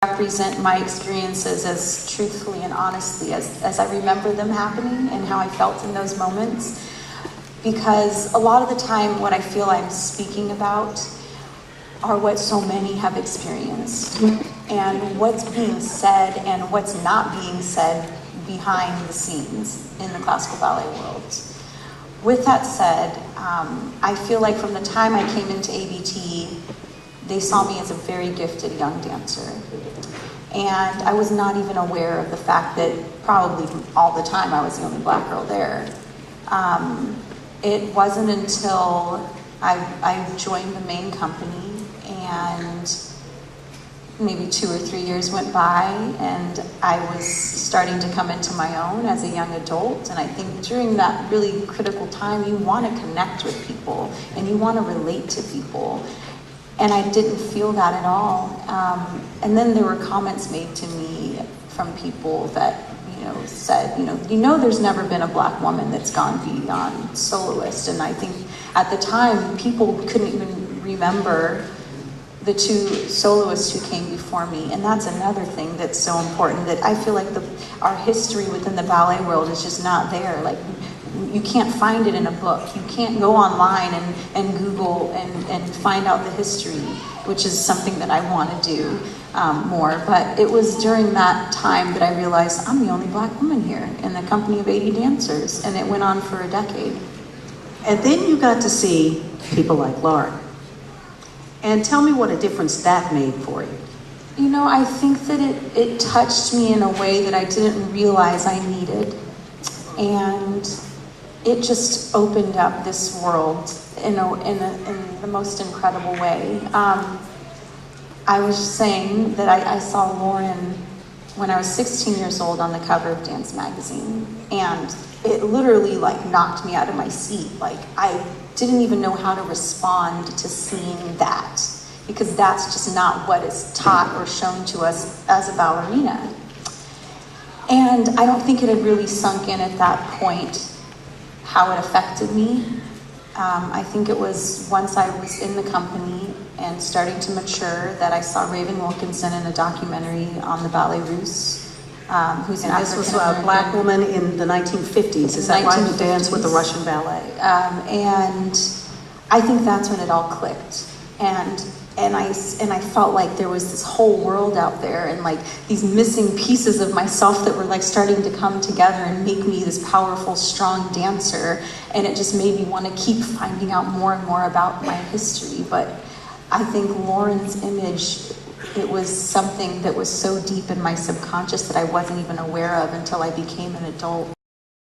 represent my experiences as truthfully and honestly as I remember them happening and how I felt in those moments. Because a lot of the time what I feel I'm speaking about are what so many have experienced. And what's being said and what's not being said behind the scenes in the classical ballet world. With that said, I feel like from the time I came into ABT, they saw me as a very gifted young dancer. And I was not even aware of the fact that probably all the time I was the only black girl there. It wasn't until I joined the main company and maybe 2 or 3 years went by and I was starting to come into my own as a young adult. And I think during that really critical time, you want to connect with people and you want to relate to people. And I didn't feel that at all. And then there were comments made to me from people that, said, there's never been a black woman that's gone beyond soloist. And I think at the time, people couldn't even remember the 2 soloists who came before me. And that's another thing that's so important, that I feel like our history within the ballet world is just not there. Like, you can't find it in a book. You can't go online and Google and find out the history, which is something that I want to do more. But it was during that time that I realized I'm the only black woman here in the company of 80 dancers. And it went on for a decade. And then you got to see people like Lauren. And tell me what a difference that made for you. I think that it touched me in a way that I didn't realize I needed. And it just opened up this world in the most incredible way. I was saying that I saw Lauren when I was 16 years old on the cover of Dance Magazine. And it literally knocked me out of my seat. I didn't even know how to respond to seeing that, because that's just not what is taught or shown to us as a ballerina. And I don't think it had really sunk in at that point how it affected me. I think it was once I was in the company and starting to mature that I saw Raven Wilkinson in a documentary on the Ballet Russe, who's an This was a black woman in the 1950s, is that right? Who danced with the Russian ballet. And I think that's when it all clicked. And I felt like there was this whole world out there and these missing pieces of myself that were starting to come together and make me this powerful, strong dancer. And it just made me want to keep finding out more and more about my history. But I think Lauren's image, it was something that was so deep in my subconscious that I wasn't even aware of until I became an adult.